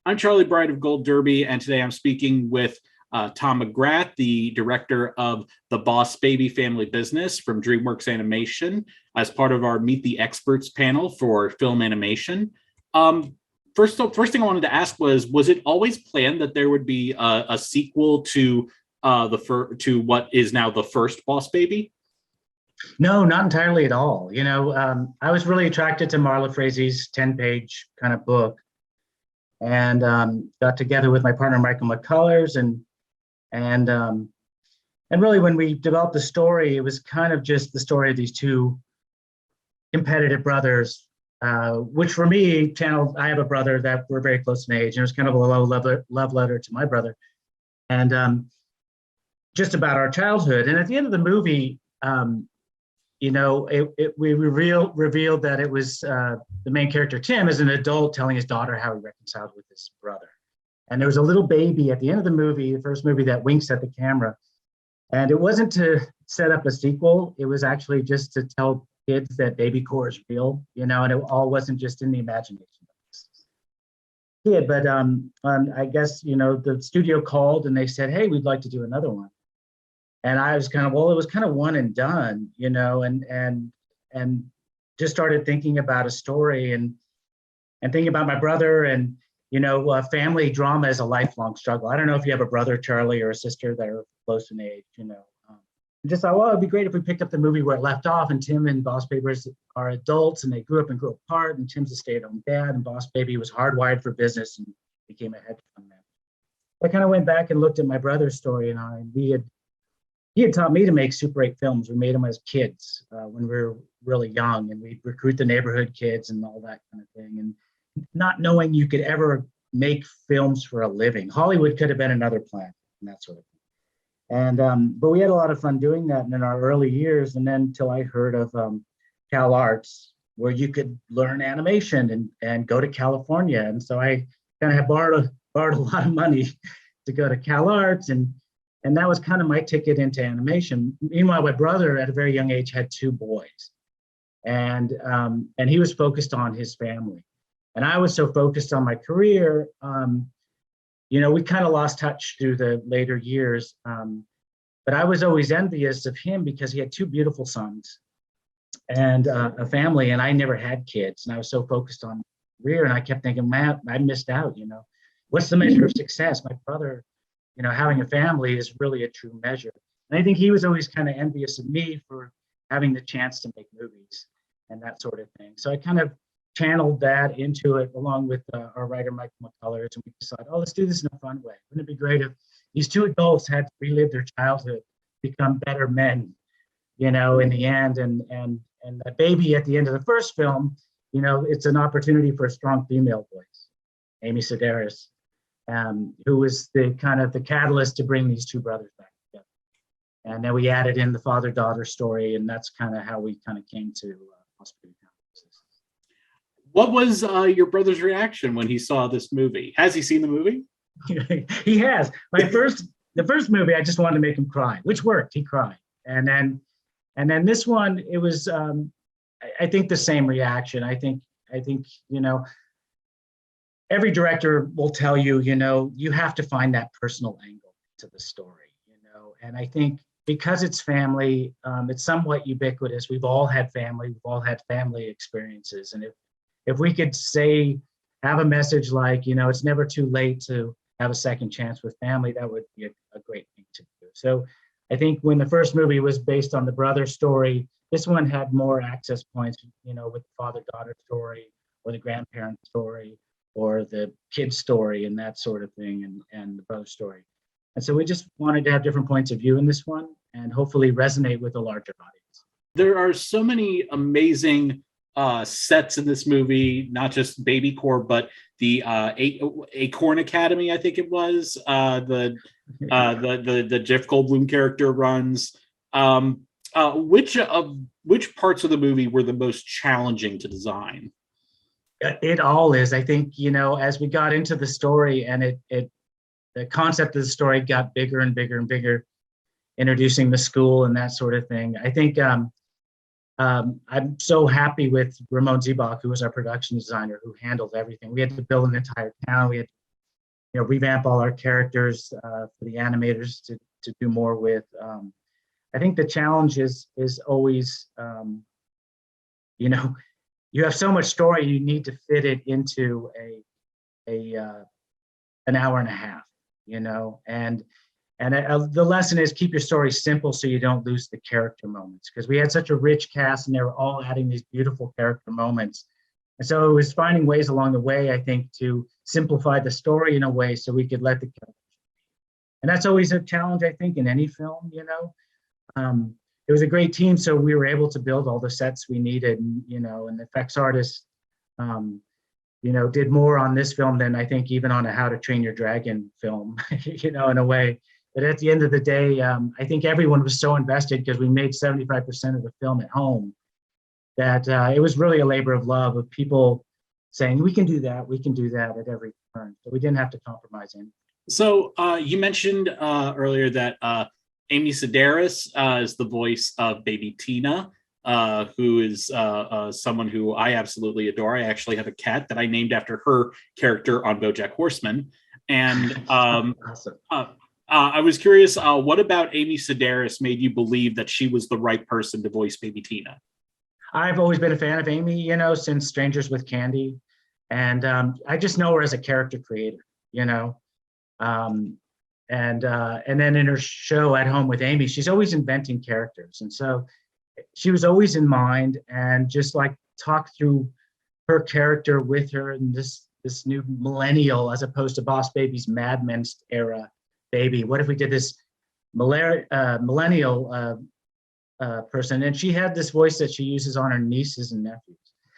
I'm Charlie Bright of Gold Derby, and today I'm speaking with Tom McGrath, the director of the Boss Baby Family Business from DreamWorks Animation, as part of our Meet the Experts panel for film animation. First thing I wanted to ask was it always planned that there would be a sequel to to what is now the first Boss Baby? No, not entirely at all. I was really attracted to Marla Frazie's 10-page kind of book, and got together with my partner Michael McCullers, and really when we developed the story, it was kind of just the story of these two competitive brothers, which for me channeled. I have a brother that we're very close in age, and it was kind of a love letter to my brother, and just about our childhood. And at the end of the movie, we revealed that it was the main character, Tim, as an adult telling his daughter how he reconciled with his brother. And there was a little baby at the end of the movie, the first movie, that winks at the camera. And it wasn't to set up a sequel. It was actually just to tell kids that baby core is real, and it all wasn't just in the imagination of this kid. But I guess, the studio called and they said, hey, we'd like to do another one. And I was kind of, well, it was kind of one and done, and just started thinking about a story and thinking about my brother. And, family drama is a lifelong struggle. I don't know if you have a brother, Charlie, or a sister that are close in age, just thought, well, it'd be great if we picked up the movie where it left off, and Tim and Boss Baby are adults and they grew up and grew apart, and Tim's a stay-at-home dad, and Boss Baby was hardwired for business and became a hedge fund man. I kind of went back and looked at my brother's story, and he had taught me to make Super 8 films. We made them as kids when we were really young, and we'd recruit the neighborhood kids and all that kind of thing. And not knowing you could ever make films for a living. Hollywood could have been another planet and that sort of thing. And but we had a lot of fun doing that in our early years. And then till I heard of Cal Arts, where you could learn animation and go to California. And so I kind of had borrowed a lot of money to go to Cal Arts, and that was kind of my ticket into animation. Meanwhile, my brother at a very young age had two boys, and he was focused on his family. And I was so focused on my career, we kind of lost touch through the later years. But I was always envious of him because he had two beautiful sons and a family, and I never had kids. And I was so focused on career, and I kept thinking, man, I missed out, What's the measure of success? My brother, having a family is really a true measure. And I think he was always kind of envious of me for having the chance to make movies and that sort of thing. So I kind of channeled that into it along with our writer, Michael McCullers, and we decided, let's do this in a fun way. Wouldn't it be great if these two adults had to relive their childhood, become better men, in the end, and that baby at the end of the first film, it's an opportunity for a strong female voice, Amy Sedaris, who was the kind of the catalyst to bring these two brothers back together. And then we added in the father-daughter story, and that's kind of how we kind of came to Hospital. What was your brother's reaction when he saw this movie? Has he seen the movie? He has. The first movie, I just wanted to make him cry, which worked. He cried, and then this one, it was I think the same reaction. I think every director will tell you, you have to find that personal angle to the story, and I think because it's family, it's somewhat ubiquitous. We've all had family. We've all had family experiences, and if we could have a message like, it's never too late to have a second chance with family, that would be a great thing to do. So I think when the first movie was based on the brother story, this one had more access points, with the father-daughter story or the grandparent story or the kid story and that sort of thing, and the brother story. And so we just wanted to have different points of view in this one and hopefully resonate with a larger audience. There are so many amazing sets in this movie, not just Baby Core, but the Acorn Academy, I think it was, the Jeff Goldblum character runs. Which parts of the movie were the most challenging to design? It all is. I think, as we got into the story and the concept of the story got bigger and bigger and bigger, introducing the school and that sort of thing. I think I'm so happy with Ramon Zibach, who was our production designer, who handled everything. We had to build an entire town. We had to revamp all our characters for the animators to do more with. I think the challenge is always, you have so much story, you need to fit it into an hour and a half, and the lesson is keep your story simple so you don't lose the character moments, because we had such a rich cast and they were all adding these beautiful character moments. And so it was finding ways along the way, I think, to simplify the story in a way so we could let the characters. And that's always a challenge, I think, in any film, It was a great team, so we were able to build all the sets we needed, and the effects artists, did more on this film than I think even on a How to Train Your Dragon film, in a way. But at the end of the day, I think everyone was so invested because we made 75% of the film at home that it was really a labor of love, of people saying, we can do that at every turn. So we didn't have to compromise anything. So you mentioned earlier that Amy Sedaris is the voice of baby Tina, who is someone who I absolutely adore. I actually have a cat that I named after her character on BoJack Horseman. And awesome. I was curious, what about Amy Sedaris made you believe that she was the right person to voice baby Tina? I've always been a fan of Amy, since Strangers with Candy. And I just know her as a character creator, and then in her show At Home with Amy, she's always inventing characters. And so she was always in mind, and just like talk through her character with her and this new millennial, as opposed to Boss Baby's Mad Men era baby. What if we did this millennial person? And she had this voice that she uses on her nieces and nephews.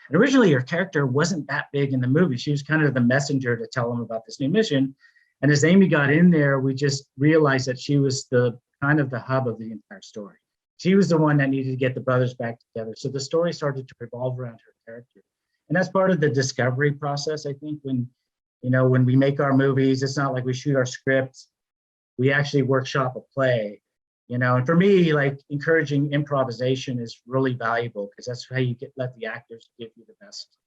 And originally her character wasn't that big in the movie. She was kind of the messenger to tell them about this new mission. And as Amy got in there, we just realized that she was the kind of the hub of the entire story. She was the one that needed to get the brothers back together. So the story started to revolve around her character. And that's part of the discovery process, I think, when we make our movies. It's not like we shoot our scripts. We actually workshop a play, and for me, like, encouraging improvisation is really valuable, because that's how you let the actors give you the best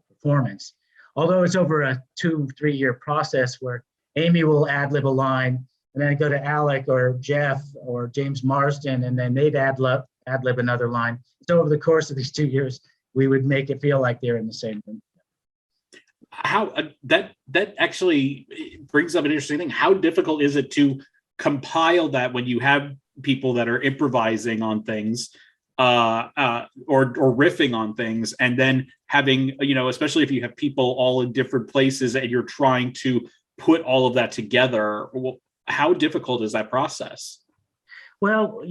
performance. Although it's over a 2-3 year process where Amy will ad-lib a line, and then go to Alec or Jeff or James Marsden, and then they'd ad-lib another line. So over the course of these 2 years, we would make it feel like they're in the same room. How that actually brings up an interesting thing. How difficult is it to compile that when you have people that are improvising on things, or riffing on things, and then having, especially if you have people all in different places and you're trying to put all of that together? How difficult is that process? Well,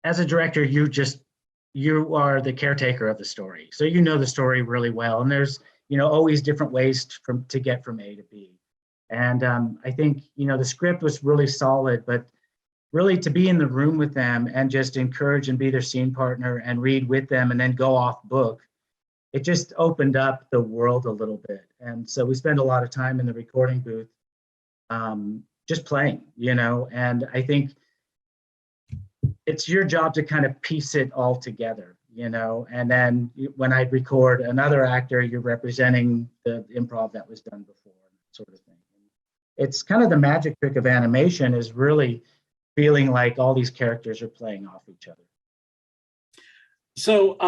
as a director, you are the caretaker of the story. So the story really well. And there's, always different ways to get from A to B. And I think, the script was really solid, but really to be in the room with them and just encourage and be their scene partner and read with them and then go off book, it just opened up the world a little bit. And so we spend a lot of time in the recording booth just playing, and I think it's your job to kind of piece it all together, and then when I record another actor, you're representing the improv that was done before, sort of thing. It's kind of the magic trick of animation, is really feeling like all these characters are playing off each other. So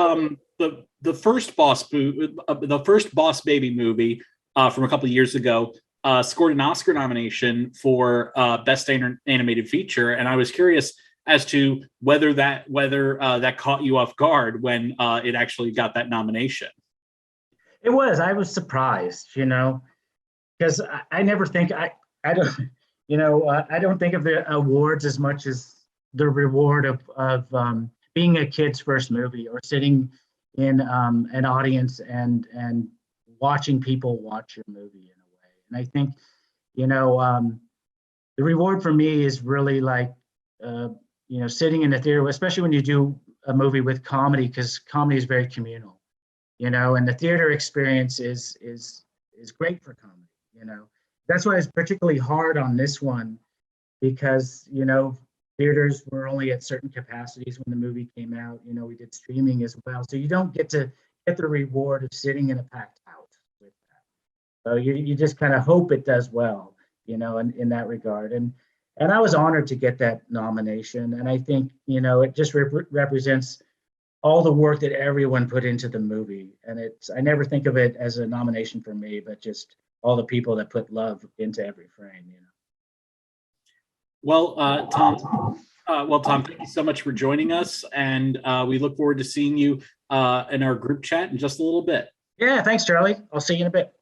the first Boss Baby movie from a couple of years ago scored an Oscar nomination for Best Animated Feature, and I was curious as to whether that caught you off guard when it actually got that nomination. I was surprised, because I never think I don't think of the awards as much as the reward of being a kid's first movie, or sitting in an audience and watching people watch your movie in a way. And I think, the reward for me is really like, sitting in a theater, especially when you do a movie with comedy, because comedy is very communal, and the theater experience is great for comedy, That's why it's particularly hard on this one, because, theaters were only at certain capacities when the movie came out. We did streaming as well. So you don't get to get the reward of sitting in a packed house with that. So you just kind of hope it does well, in that regard. And I was honored to get that nomination. And I think, it just represents all the work that everyone put into the movie. And I never think of it as a nomination for me, but just all the people that put love into every frame, Well, Tom, thank you so much for joining us. And we look forward to seeing you in our group chat in just a little bit. Yeah, thanks, Charlie. I'll see you in a bit.